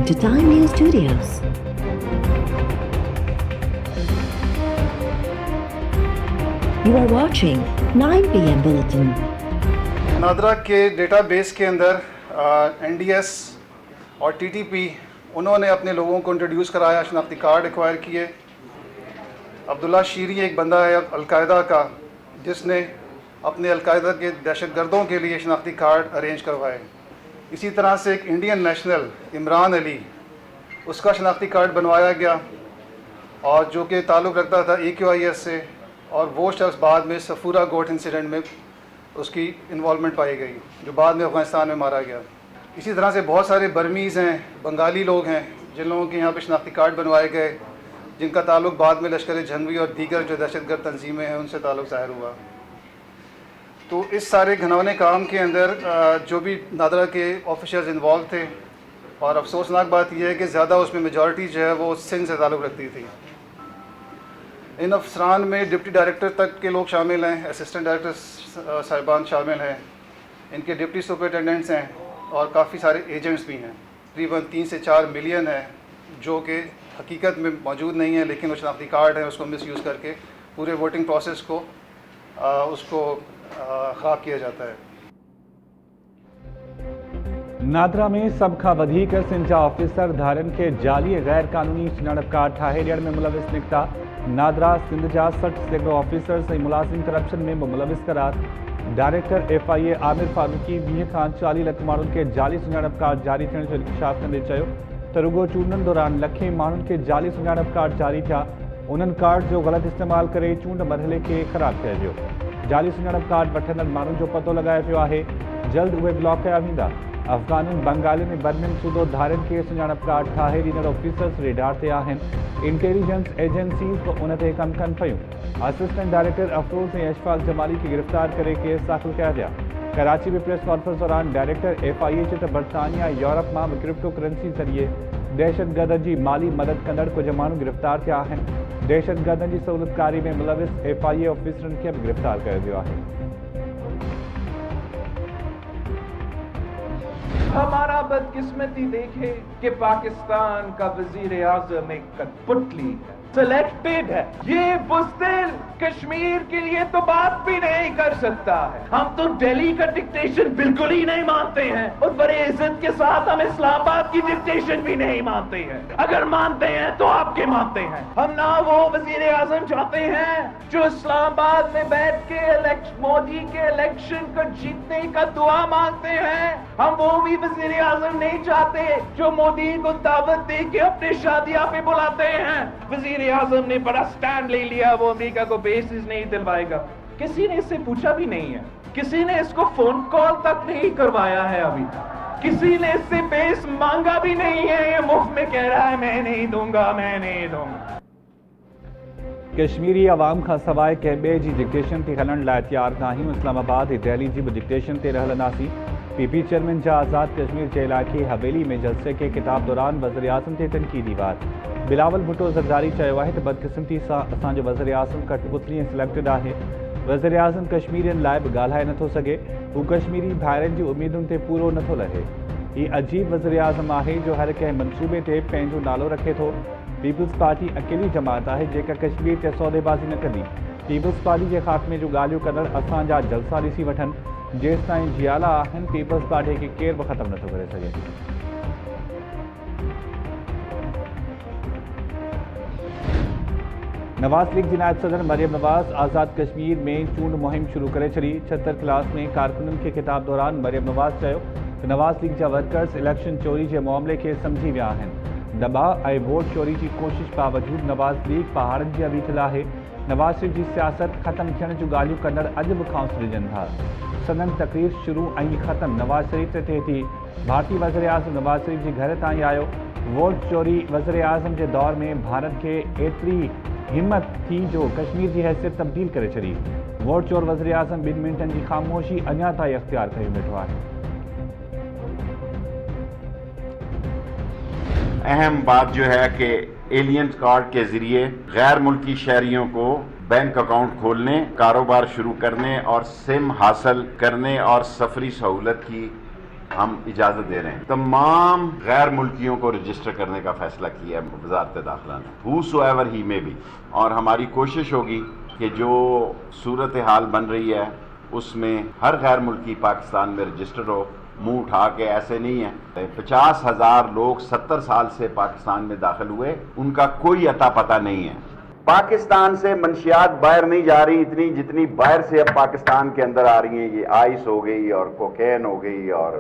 to Time News Studios. You are watching 9 PM Bulletin. NADRA के database के अंदर NDS और TTP उन्होंने अपने लोगों को इंट्रोड्यूस कराया, शनाख्ती कार्ड एक्वायर किए। अब्दुल्ला शीरी एक बंदा है अलकायदा का, जिसने अपने अलकायदा के दहशतगर्दों के लिए शनाख्ती कार्ड अरेंज करवाए। इसी तरह से एक इंडियन नेशनल इमरान अली, उसका शनाख्ती कार्ड बनवाया गया और जो कि ताल्लुक़ रखता था AQIS से, और वो शख्स बाद में सफूरा गोट इंसिडेंट में उसकी इन्वॉल्वमेंट पाई गई, जो बाद में अफ़गानिस्तान में मारा गया। इसी तरह से बहुत सारे बर्मीज़ हैं, बंगाली लोग हैं, जिन लोगों के यहाँ पे शनाख्ती कार्ड बनवाए गए, जिनका ताल्लुक़ बाद में लश्कर जंगवी और दीगर जो दहशतगर्द तंजीमें हैं उनसे ताल्लुक़ ज़ाहिर हुआ। तो इस सारे घनौने काम के अंदर जो भी नादरा के ऑफिसर्स इन्वॉल्व थे, और अफसोसनाक बात यह है कि ज़्यादा उसमें मेजॉरिटी जो है वो सिंध से ताल्लुक़ रखती थी। इन अफसरान में डिप्टी डायरेक्टर तक के लोग शामिल हैं, असिस्टेंट डायरेक्टर साहिबान शामिल हैं, इनके डिप्टी सुपरिटेंडेंट्स हैं और काफ़ी सारे एजेंट्स भी हैं। तकरीबन 3 से 4 मिलियन है जो कि हकीकत में मौजूद नहीं है, लेकिन वो शनाख्ती कार्ड है उसको मिसयूज़ करके पूरे वोटिंग प्रोसेस को उसको ख़राब किया जाता है। नादरा में सब खां वधीक सिंजा ऑफिसर धारन के जाली गैर कानूनी सुञाणप कार्ड ठाहे ॾियण में मुलविस निकिता। नादरा सिंध जा 60 सैकड़ो ऑफिसर्स ऐं मुलाज़िम करप्शन में मुलविस करार। डायरेक्टर FIA आमिर फारूकी 20 खां 40 लख माण्हुनि खे जाली सुञाणप कार्ड जारी थियण जो इंकशाफ कंदे चयो त रुगो चूंडनि दौरान लखें माण्हुनि खे जाली सुञाणप कार्ड जारी थिया। उन्हनि कार्ड जो ग़लति इस्तेमालु करे चूंड मरहले खे ख़राब कयो वियो। जाली सुञाणप कार्ड वठंदड़ माण्हुनि जो पतो लॻायो वियो आहे, जल्द उहे ब्लॉक कया वेंदा। अफ़गाननि बंगालियुनि ऐं बर्मियुनि सूदो धारनि खे सुञाणप कार्ड ठाहे ॾींदड़ ऑफिसर्स रेडार ते आहिनि। इंटेलिजेंस एजेंसीज़ बि उन ते कमु कनि पियूं। असिस्टेंट डायरेक्टर अफरोज़ ऐं अशफाक जमाली खे गिरफ़्तार करे केस दाख़िल कया विया। कराची में प्रेस कॉन्फ्रेंस दौरान डायरेक्टर FIA चयो त बरतानिया यूरोप मां बि क्रिप्टो करेंसी ज़रिए दहशतगर्दनि जी माली मदद कंदड़ कुझु माण्हू गिरफ़्तार थिया आहिनि। दहशतगर्दनि जी सहूलियतकारी में मुलविस FIA ऑफिसरनि खे बि गिरफ़्तार कयो वियो आहे। हमारा बदकिस्मती देखे कि पाकिस्तान का वजीर आजम एक कठपुतली है, सिलेक्टेड है। ये बुज़दिल कश्मीर के लिए तो बात भी नहीं कर सकता है। हम तो दिल्ली का डिक्टेशन बिल्कुल ही नहीं मानते हैं, और बड़े इज्जत के साथ हम इस्लामाबाद की डिक्टेशन भी नहीं मानते हैं। अगर मानते हैं तो आपके मानते हैं। हम ना वो वजीर आजम चाहते हैं जो इस्लामाबाद में बैठ के मोदी के इलेक्शन को जीतने का दुआ मांगते हैं। हम वो भी वजीर आजम नहीं चाहते जो मोदी को दावत दे के अपने शादियां पे बुलाते हैं। वजीर आजम ने बड़ा स्टैंड ले लिया, वो अमेरिका को बेसिस नहीं दिलवाएगा। किसी ने इससे पूछा भी नहीं है, किसी ने इसको फोन कॉल तक नहीं करवाया है, अभी किसी ने इससे बेस मांगा भी नहीं है। ये मुफ्त में कह रहा है मैं नहीं दूंगा, मैं नहीं दूंगा। कश्मीरी अवाम खां सवाइ कंहिं ॿिए जी डिक्टेशन ते हलण लाइ तयारु न आहियूं। इस्लामाबाद ऐं दिल्ली जी बि डिक्टेशन ते हलंदासीं। PP चेयरमैन जा आज़ाद कश्मीर जे इलाइक़े हवेली में जलसे के किताब दौरान वज़ीर आज़म ते तनक़ीदी वार। बिलावल भुट्टो ज़रदारी चयो आहे त बदकिस्मती सां असांजो वज़ीर आज़म कठपुतली ऐं सिलेक्टेड आहे। वज़ीर आज़म कश्मीरियुनि लाइ बि ॻाल्हाए नथो सघे, हू कश्मीरी भाइरनि जी उमेदुनि ते पूरो नथो लहे। हीउ अजीब वज़ीर आज़म आहे जो हर कंहिं मनसूबे ते पंहिंजो नालो रखे थो। पीपल्स पार्टी अकेली जमात आहे जेका कश्मीर ते सौदेबाज़ी न कंदी। पीपल्स पार्टी जे ख़ात्मे जूं ॻाल्हियूं कंदड़ असांजा जलसा ॾिसी वठनि। जेसिताईं जियाला आहिनि, पीपल्स पार्टी खे केरु बि ख़तमु नथो करे सघे। नवाज़ लीग जी नायब सदर मरियम नवाज़ आज़ाद कश्मीर में चूंड मुहिम शुरू करे छॾी। 76 क्लास में कारकुननि खे खिताब दौरान मरियम नवाज़ चयो त नवाज़ लीग जा वर्कर्स इलेक्शन चोरी जे मामले खे सम्झी विया आहिनि। दॿाउ ऐं वोट चोरी जी कोशिश बावजूदि नवाज़ लीग पहाड़नि जी बीठल आहे। नवाज़ शरीफ़ जी सियासत ख़त्म थियण जूं ॻाल्हियूं कंदड़ अॼु बि खांस ॾिजनि था। सदन तक़रीर शुरू ऐं ख़त्म नवाज़ शरीफ़ ते थिए थी। भारतीय वज़ीर आज़म नवाज़ शरीफ़ जे घर ताईं आयो। वोट चोरी वज़ीर आज़म जे दौर में भारत खे एतिरी हिम्मत थी जो कश्मीर जी हैसियत तब्दील करे छॾी। वोट चोर वज़ीर आज़म 2 मिंटनि जी ख़ामोशी अञा ताईं अख्तियार कयो वेठो आहे। अहम बात जो है कि एलियन कार्ड के जरिए गैर मुल्की शहरियों को बैंक अकाउंट खोलने, कारोबार शुरू करने और सिम हासिल करने और सफरी सहूलत की हम इजाज़त दे रहे हैं। तमाम गैर मुल्कियों को रजिस्टर करने का फैसला किया है वज़ारत दाखिला ने, हूसोएवर ही में भी। और हमारी कोशिश होगी कि जो सूरत हाल बन रही है उसमें हर गैर मुल्की पाकिस्तान में रजिस्टर हो। मुंह उठा के ऐसे नहीं है। 50,000 लोग 70 साल से पाकिस्तान में दाखिल हुए, उनका कोई अता पता नहीं है। पाकिस्तान से मंशियात बाहर नहीं जा रही इतनी जितनी बाहर से अब पाकिस्तान के अंदर आ रही हैं। ये आइस हो गई और कोकेन हो गई और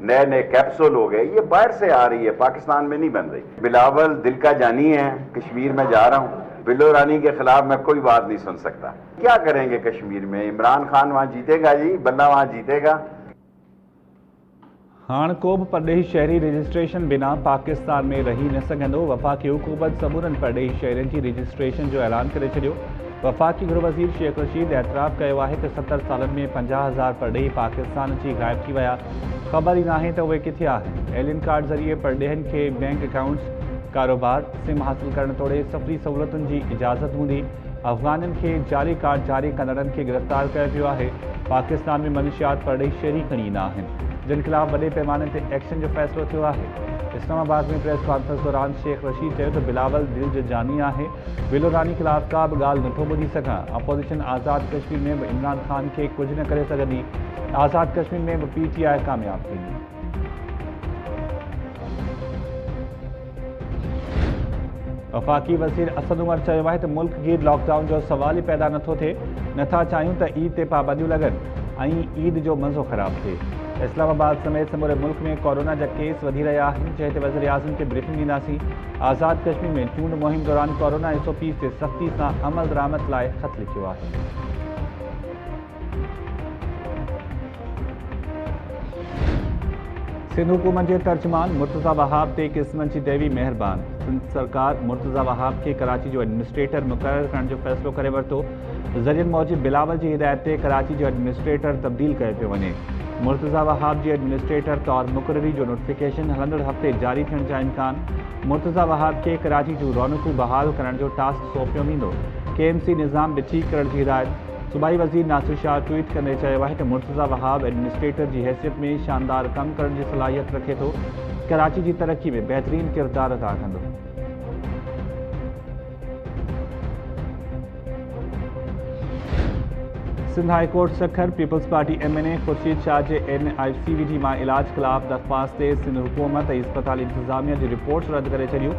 नए नए कैप्सूल हो गए, ये बाहर से आ रही है, पाकिस्तान में नहीं बन रही। बिलावल दिल का जानी है, कश्मीर में जा रहा हूँ, बिलो रानी के खिलाफ मैं कोई बात नहीं सुन सकता। क्या करेंगे कश्मीर में? इमरान खान वहाँ जीतेगा जी, बल्ला वहाँ जीतेगा। हाण को बि परदेही शहरी रजिस्ट्रेशन बिना पाकिस्तान में रही न सघंदो। वफ़ाक़ी हुकूमत समूरनि परदेही शहरियुनि जी रजिस्ट्रेशन जो ऐलान करे छॾियो। वफ़ाक़ी गृह वज़ीर शेख रशीद एतराफ़ कयो आहे त 70 सालनि में 50,000 परदेही पाकिस्तान अची गायब थी विया। ख़बर ई नाहे त उहे किथे आहिनि। एलियन कार्ड ज़रिए परदेहनि खे बैंक अकाउंट्स, कारोबार, सिम हासिल करण तोड़े सफ़री सहूलतुनि जी इजाज़त हूंदी। अफ़गाननि खे जाली कार्ड जारी कंदड़नि खे गिरफ़्तार कयो पियो आहे। पाकिस्तान में मनशियात परदेही शहरी खणी ईंदा आहिनि, जिन खिलाफ़ वॾे पैमाने ते एक्शन जो फ़ैसिलो थियो आहे। इस्लामाबाद में प्रेस कॉन्फ्रेंस दौरान शेख रशीद चयो त बिलावल दिल जो जानी आहे, बिलो रानी खिलाफ़ का बि ॻाल्हि नथो ॿुधी सघां। अपोज़िशन आज़ाद कश्मीर में बि इमरान खान खे कुझु न करे सघंदी। आज़ाद कश्मीर में बि PTI कामयाब थींदी। वफ़ाक़ी वज़ीर असद उमर चयो आहे त मुल्क गिर लॉकडाउन जो सवाल ई पैदा नथो थिए। नथा चाहियूं त ईद ते पाबंदियूं लॻनि ऐं ईद जो मज़ो ख़राब थिए। इस्लामाबाद समेत समूरे मुल्क में कोरोना जा केस वधी रहिया आहिनि, जंहिं ते वज़ीर आज़म खे ब्रीफिंग ॾींदासीं। आज़ाद कश्मीर में चूंड मुहिम दौरान कोरोना SOPs ते सख़्ती सां अमल दरामद लाइ ख़त लिखियो आहे। सिंध हुकूमत जे तर्जुमान मुर्तज़ा वहाब ते क़िस्मनि जी देवी महिरबान। सिंध सरकार मुर्तज़ा वहाब खे कराची जो एडमिनिस्ट्रेटर मुक़ररु करण जो फ़ैसिलो करे वरितो। ज़रियनि मूजिबि बिलावल जी हिदायत ते कराची जो एडमिनिस्ट्रेटर तब्दील कयो पियो वञे। मुर्तज़ा वहाब जी एडमिनिस्ट्रेटर तौरु मुक़ररी जो नोटिफिकेशन हलंदड़ हफ़्ते जारी थियण जा इम्कान। मुर्तज़ा वहाब खे कराची जूं रौनकूं बहाल करण जो टास्क सौंपियो वेंदो। KMC निज़ाम बि ठीक करण जी हिदायत। सूबाई वज़ीर नासिर शाह ट्वीट कंदे चयो आहे त मुर्तज़ा वहाब एडमिनिस्ट्रेटर जी हैसियत में शानदार कमु करण जी सलाहियत रखे थो, कराची जी तरक़ी में बहितरीन किरदारु अदा कंदो। Sindh high court Sukkur Peoples Party MNA Khurshid Shah जे NICVD मां इलाज ख़िलाफ़ दरख़्वास्त ते सिंध हुकूमत ऐं इस्पताल इंतज़ामिया जी रिपोर्ट्स रद्द करे छॾियूं।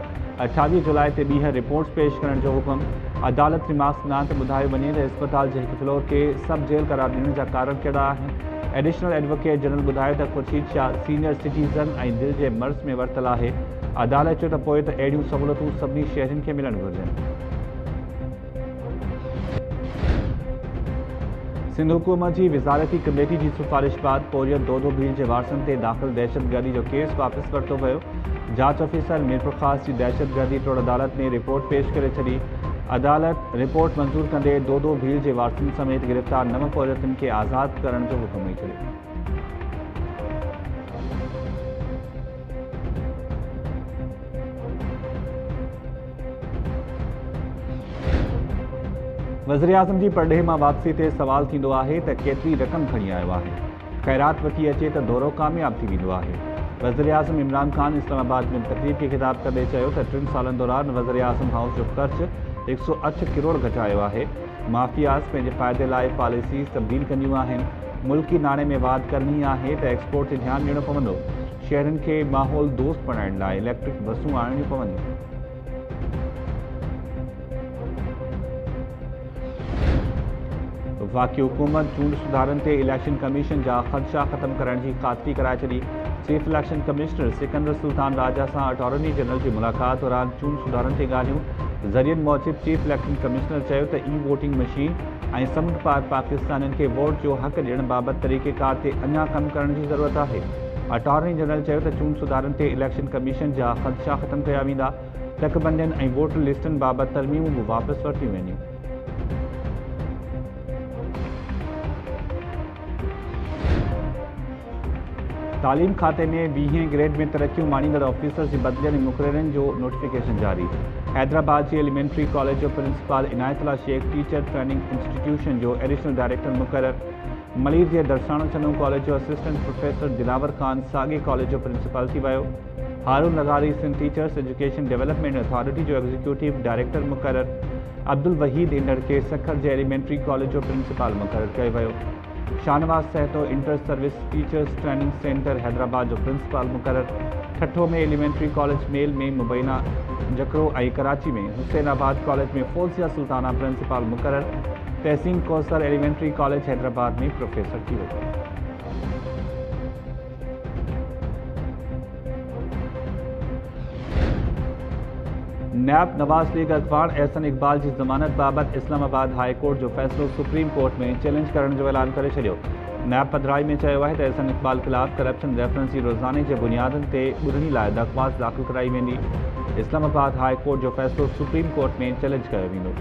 28 जुलाई ते ॿीहर रिपोर्ट्स पेश करण जो हुकुम। अदालत रिमार्क्सनात ॿुधायो वञे त इस्पताल जे हिकु फ्लोर खे सब जेल करार ॾियण जा कारण कहिड़ा आहिनि। एडिशनल एडवोकेट जनरल ॿुधायो त खुर्शीद शाह सीनियर सिटीज़न ऐं दिलि जे मर्ज़ में वरितल आहे। अदालत चयो त पोइ त अहिड़ियूं सहूलतूं सभिनी शहरियुनि खे मिलणु घुरिजनि। सिंध हुकूमत जी वज़ारती कमेटी जी सिफ़ारिश बाद पोरियत दो भीड़ जे वारसनि ते दाख़िल दहशतगर्दी जो केस वापसि वरितो वियो। जांच ऑफिसर मीरपुर ख़ास जी दहशतगर्दी तौरु अदालत में रिपोर्ट पेश करे छॾी। अदालत रिपोर्ट मंज़ूर कंदे दो भीड़ जे वारसनि समेत गिरफ़्तार 9 पोरियतुनि खे आज़ादु करण जो हुकुम ॾेई छॾियो। वज़ीर आज़म जी परॾेह मां वापसी ते सवाल थींदो आहे त केतिरी रक़म खणी आयो आहे। ख़ैरात वठी अचे त दौरो कामयाब थी वेंदो आहे। वज़ीर आज़म इमरान ख़ान इस्लामाबाद में तक़रीब खे ख़िताब कंदे चयो त 3 सालनि दौरान वज़ीर आज़म हाउस जो ख़र्च 108 करोड़ घटायो आहे। माफ़ियाज़ पंहिंजे फ़ाइदे लाइ पॉलिसीज़ तब्दील कंदियूं आहिनि। मुल्की नाणे में वाध करणी आहे त एक्सपोर्ट ते ध्यानु ॾियणो पवंदो। शहरनि खे माहौल दोस्त बणाइण लाइ इलेक्ट्रिक बसूं आणणियूं पवंदियूं। वफ़ाक़ी हुकूमत चूंड सुधारनि ते इलेक्शन कमीशन जा ख़दशा ख़त्म करण जी ख़ातिरी कराए छॾी। Chief election commissioner Sikandar Sultan Raja सां अटॉर्नी जनरल जी मुलाक़ात दौरान चूंड सुधारनि ते ॻाल्हियूं। ज़रियनि मूजिबि चीफ इलेक्शन कमिश्नर चयो त वोटिंग मशीन ऐं समुंड पार पाकिस्तानियुनि खे वोट जो हक़ ॾियण बाबति तरीक़ेकार ते अञा कमु करण जी ज़रूरत आहे। अटॉर्नी जनरल चयो त चूंड सुधारनि ते इलेक्शन कमीशन जा ख़दशा ख़त्म कया वेंदा। तकबंदियुनि ऐं वोटर लिस्टनि बाबति तरमीमूं बि वापसि वरितियूं वेंदियूं। तालीम खाते में 20हें ग्रेड में तरक्कियूं माणींदड़ ऑफिसर्स जी बदिलियुनि ऐं मुक़ररनि जो नोटिफिकेशन जारी। हैदराबाद जी एलिमेंट्री कॉलेज जो principal Inayatullah Shaikh teacher training institution जो एडिशनल डायरेक्टर मुक़ररु। मलीर जे दर्शानो चन्नू कॉलेज जो असिस्टेंट प्रोफेसर दिलावर खान सागे कॉलेज जो प्रिंसिपल थी वियो। Haroon Lagari Sindh teachers education development authority जो एग्जीक्यूटिव डायरेक्टर मुक़रर। अब्दुल वहीद इंदड़ के सखर जे एलिमेंट्री कॉलेज जो प्रिंसिपल मुक़रर किया वियो। Shahnawaz Sahto inter service teachers training centre Hyderabad जो प्रिंसिपल मुक़रर। ठठो में एलिमेंट्री कॉलेज मेल में मुबैना जकरो ऐं कराची में हुसैनाबाद कॉलेज में फौजिया सुल्ताना प्रिंसिपल मुक़रर। तहसीन कौसर एलिमेंट्री कॉलेज हैदराबाद में प्रोफेसर थी वई। नायब नवाज लीग अखबार एहसन इकबाल की ज़मानत बाबत इस्लामाबाद हाई कोर्ट जो फैसलो सुप्रीम कोर्ट में चैलेंज करण जो ऐलान करे छॾियो। नायब पदराई में चयो आहे त एहसन इकबाल खिलाफ़ करप्शन रेफरेंस जी रोज़ाने जे बुनियादनि ते ॿुधणी लाइ दरख़्वास्त दाख़िल कराई वेंदी। इस्लामाबाद हाई कोर्ट जो फैसलो सुप्रीम कोर्ट में चैलेंज कयो वेंदो।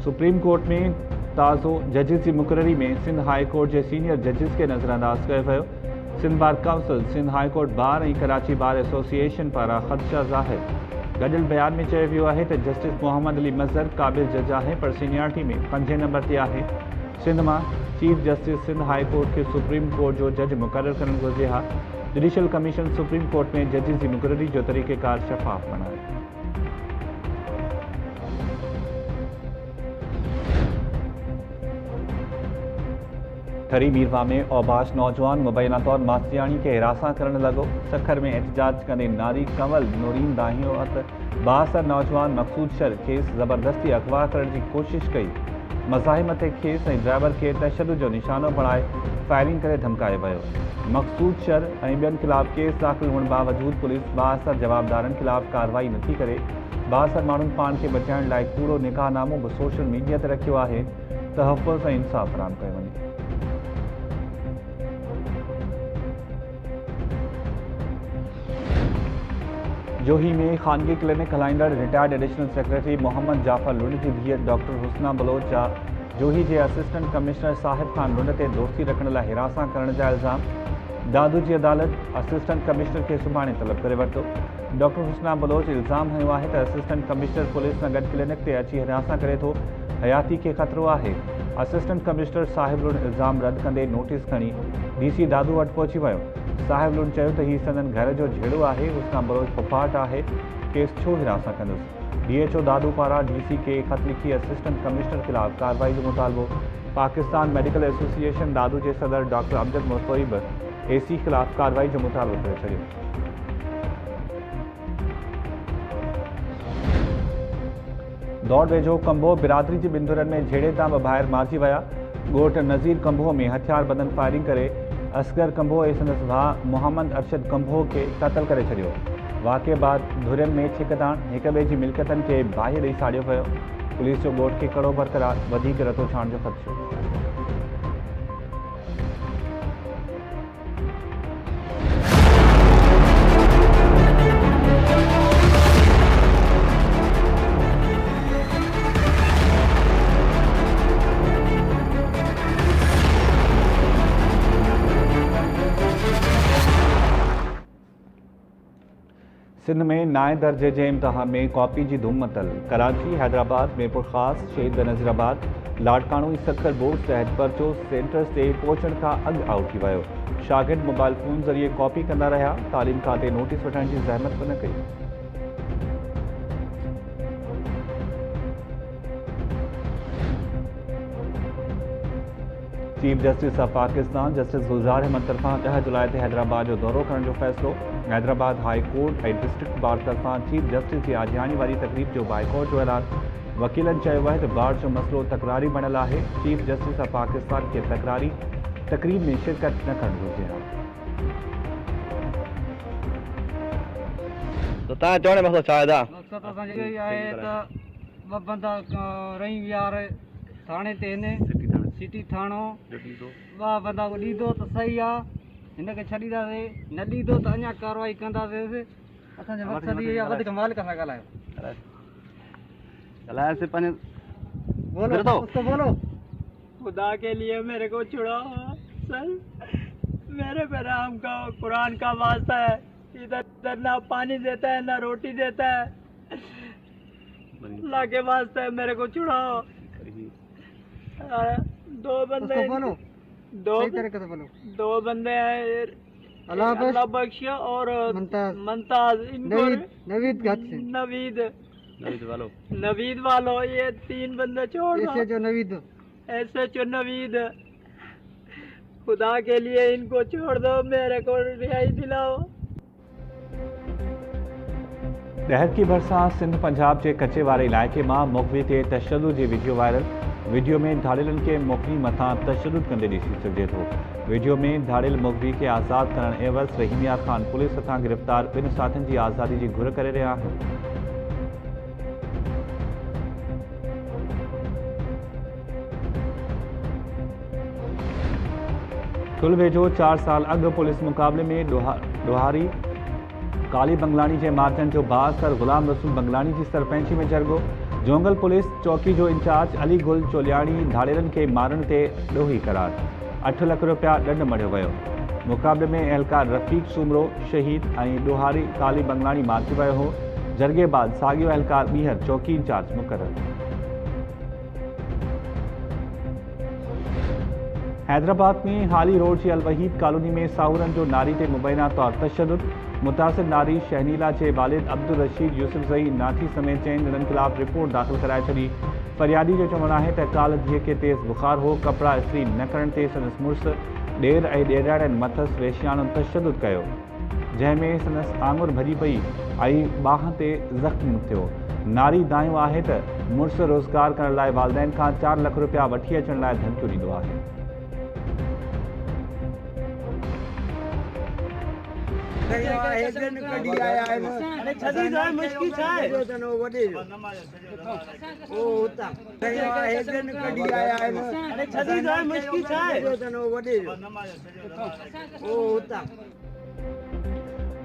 सुप्रीम कोर्ट में ताज़ो जजिस की मुक़ररी में सिंध हाई कोर्ट के सीनियर जजिस के नज़रअंदाज किया वियो। Sindh bar council, Sindh high court bar और कराची बार एसोसिएशन पारा ख़दशा ज़ाहिर। गडियल बयान में चयो वियो आहे त जस्टिस मोहम्मद अली मज़हर काबिल जज है पर सीनियरिटी में 5 नंबर ते आहे। सिंध में chief justice Sindh high court के सुप्रीम कोर्ट जो जज मुक़रर करण घुर्जे हा। जुडिशल कमीशन सुप्रीम कोर्ट में जजिस की मुक़ररी जो तरीक़ेकार शफ़ाफ़ बनाए। खरी मीरवा में औबाश नौजवान मुबैना तौर मासियाणी के हिरासा करण लगो। सखर में एहतजाज कंदे नारी कंवल नूरीन दाहियो हथ बासर नौजवान मकसूद शर खेस ज़बरदस्ती अगवा करण की कोशिश कई। मज़ाहिमत खेस ऐं ड्राइवर के तशद्दुद जो निशानो बणाए फायरिंग करे धमकाए वियो। मकसूद शर ऐं ॿियनि खिलाफ़ केस दाख़िल हुअण बावजूद पुलिस बासर जवाबदारनि खिलाफ़ कार्रवाई नथी करे। बासर माण्हुनि पाण खे बचाइण लाइ कूड़ो निकाहनामो बि सोशल मीडिया ते रखियो आहे। तहफ़्फ़ुज़ ऐं इंसाफ़ फराहम कयो वञे। जोही में खानगी क्लिनिक हलाईंदड़ retired additional secretary Mohammad Jafar Lund की धीअ डॉक्टर हुस्ना बलोच जा जोही के असिस्टेंट कमिश्नर साहिब खान लुंड ते दोस्ती रखण लाइ हिरासा करण जा इल्ज़ाम। दादू की अदालत असिस्टेंट कमिश्नर के सुभाणे तलब करे वरितो। डॉक्टर हुस्ना बलोच इल्ज़ाम हयो आहे त असिस्टेंट कमिश्नर पुलिस सां गॾु क्लिनिक ते अची हिरासा करे थो। हयाती के ख़तरो आहे। असिस्टेंट कमिश्नर साहिब लुंड इल्ज़ाम रद्द कंदे नोटिस खणी DC दादू वटि पहुची वियो। साहिब लुंड चयो त हीउ संदन घर जो झेड़ो आहे। हुस्ना बलोच फुफाट आहे। केस छो हिरासा कंदुसि। DHO दादू पारां DC के ख़त लिखी असिस्टेंट कमिश्नर खिलाफ़ कार्रवाई जो मुतालबो। पाकिस्तान मेडिकल एसोसिएशन दादू के सदर डॉक्टर अमजद मुस्तोई बि AC खिलाफ़ कार्रवाई जो मुतालबो करे छॾियो। दौड़ वेझो कंबो बिरादरी जी बिंदुरनि में झेड़े तां ॿ ॿाहिरि मारिजी विया। ॻोठ नज़ीर कंबो में हथियार बदन फायरिंग करे असगर कंबो ऐं संदसि भाउ मोहम्मद अरशद कंबो के क़त्ल करे छॾियो। वाक़े बाद धुरियुनि में छिकताण हिक ॿिए जी मिल्कियतनि खे बाहि ॾेई साड़ियो वियो। पुलिस जो ॻोठ खे कड़ो बरक़रार वधीक रतो छाण जो ख़दशो। सिंध में 9 दर्जे के इम्तिहान में कॉपी की धूम मतल। कराची, हैदराबाद, मीरपुर ख़ास, शहीद बेनज़ीराबाद, लाड़काणू सखर बोर्ड तहत पर्चो सेंटर से पहुंचण का अग आउट थी वियो। शागिर्द मोबाइल फोन ज़रिए कॉपी कंदा रहा। तालीम खाते नोटिस वठण की ज़हमत भी न कई। Chief justice of Pakistan justice Gulzar Ahmed तरफा 10 जुलाई से हैदराबाद जो दौरो करण जो फैसलो। हैदराबाद हाई कोर्ट और डिस्ट्रिक्ट बार तरफा चीफ जस्टिस की आजियानी वाली तकरीब जो बाइकॉट जो ऐलान। वकीलन चयो आहे त बार जो मसलो तकरारी बणियल आहे। चीफ जस्टिस ऑफ पाकिस्तान के तकरारी तकरीब में शिरकत न करण घुर्जे हा। तो तव्हां चवण जो मसलो छा आहे? मक़सदु असांजो इहो ई आहे त ॿ बंदा रही विया थाणे ते हिन सिटी थाणो ॿ बंदा ॾींदो त सही आहे। हिनखे छॾींदासीं, न ॾींदो त अञा कार्रवाई कंदासीं। असांजो मक़सदु इहो आहे। वधीक मालिक सां ॻाल्हायो। चलाए से पंहिंजे बोलो उसको बोलो। खुदा के लिए मेरे को छुड़ाओ सर, मेरे पे राम का कुरान का वास्ता है। इधर ना पानी देता है ना रोटी देता है। अल्लाह के वास्ते मेरे को छुड़ाओ। दो बंदे दो बंदे हैं, अल्लाह बख्श और मुमताज, इनको नवीद वालो, ये 3 बंदे छोड़ दो। ऐसे जो नवीद, खुदा के लिए इनको छोड़ दो, मेरे को रिहाई दिलाओ। ॾहर की बरसात सिंध पंजाब के कच्चे वारे इलाइक़े में मुखबी ते तशद्दुद जी वीडियो वायरल। वीडियो में धाड़ियलनि के मुखबी मथां तशद्दुद कंदे ॾिसी सघिजे थो। वीडियो में धाड़ियल मुखबी के आज़ाद करण एवज़ रहीमिया ख़ान पुलिस हथां गिरफ़्तार 2 साथियुनि जी आज़ादी जी घुर करे रहिया आहिनि। ठुल वेझो 4 साल अॻु पुलिस मुक़ाबले में ॾोहारी काली बंगलानी के मातहत जो बाअसर गुलाम रसूल बंगलानी की सरपंची में जरगो। जोंगल पुलिस चौकी जो इंचार्ज अली गुल चोलियाणी धाड़ियलनि के मारण ते ॾोही करार। 8 लाख रुपया ॾंड मढ़ियो वियो। मुक़ाबले में एहलकार रफ़ीक सुमरो शहीद ऐं ॾोहारी काली बंगलानी मारिजी वियो हो। जरगे बाद साॻियो एहलकार ॿीहर चौकी इंचार्ज मुक़रर। हैदराबाद में हाली रोड की अलवहीद कॉलोनी में साहुरन जो नारी ते मुबैना तौर तशद्दुद। मुतासिर नारी शहनीला के वालिद अब्दुल रशीद यूसुफज़ई नाथी समेत 4 ॼणनि खिलाफ रिपोर्ट दाख़िल कराए छॾी। फरियादी जो चवणु आहे त काल्ह धीअ खे तेज़ बुखार हो। कपड़ा इस्त्री न करण ते संदसि मुड़ुसु ॾेर ऐं ॾेराणियुनि मथसि वेश्याणुनि तशद्दुद कयो, जंहिंमें संदसि आङुर भॼी पई ऐं बाह ते ज़ख़्म थियो। नारी दायो आहे त मुड़ुसु रोज़गार करण लाइ वालिदैन खां 4 लाख रुपया वठी अचण लाइ धमकियूं ॾींदो आहे।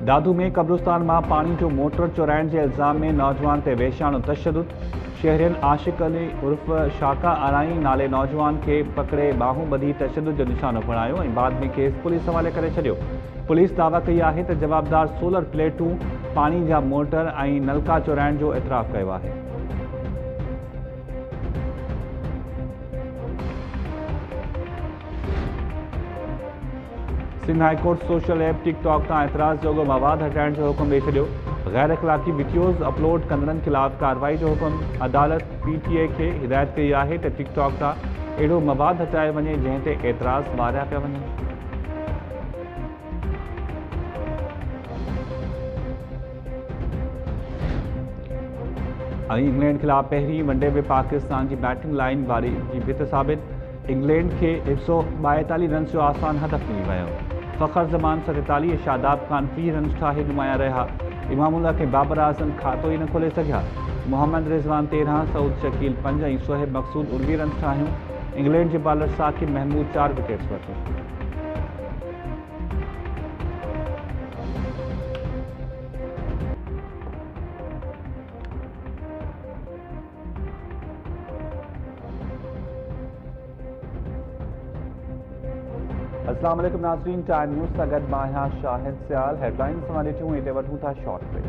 दादू में कब्रिस्तान में पानी जो मोटर चुराइण के इल्ज़ाम में नौजवान ते वेश्याणो तशद्दुद। शहरियन आशिक अली उर्फ शाका अराई नाले नौजवान के पकड़े बाहूं ॿधी तशद्दुद जो निशानो बणायो ऐं बाद में केस पुलिस हवाले करे छॾियो। पुलिस दावा कई आहे त जवाबदार सोलर प्लेटूं, पानी जा मोटर ऐं नलका चुराइण जो एतराफ़ कयो आहे। Sindh high court social app TikTok तां एतराज़ जोॻो मवाद हटाइण जो हुकुम ॾेई छॾियो। गैर अख़लाक़ी वीडियोज़ अपलोड कंदड़नि खिलाफ़ कार्रवाई जो हुकुम। अदालत PTA खे हिदायत कई आहे त टिकटॉक तां अहिड़ो मवाद हटायो वञे जंहिं ते एतराज़ वारिया पिया वञनि। इंग्लैंड खिलाफ पहिरीं वनडे में पाकिस्तान की बैटिंग लाइन वारी जी भित साबित। इंग्लैंड के 142 रन जो आसान हदफ मिली वियो। फ़खर ज़मान 47, शादाब खान 20 रन ठाहे नुमाया रहा। इमामुल्ला के बाबर आज़म खातो ही न खोले सघिया। मोहम्मद रिज़वान 13, सऊद शकील 5 ऐं सोहेब मक़सूद 19 रन ठाहियूं। इंग्लैंड के बॉलर साकिब महमूद 4 विकेट्स वरितो। अस्सलाम वालेकुम नाज़रीन, टाइम न्यूज़ सां गॾु मां आहियां शाहिद सियाल। हेडलाइन्स वाले 2 हिते वठूं था शॉर्ट ब्रेक।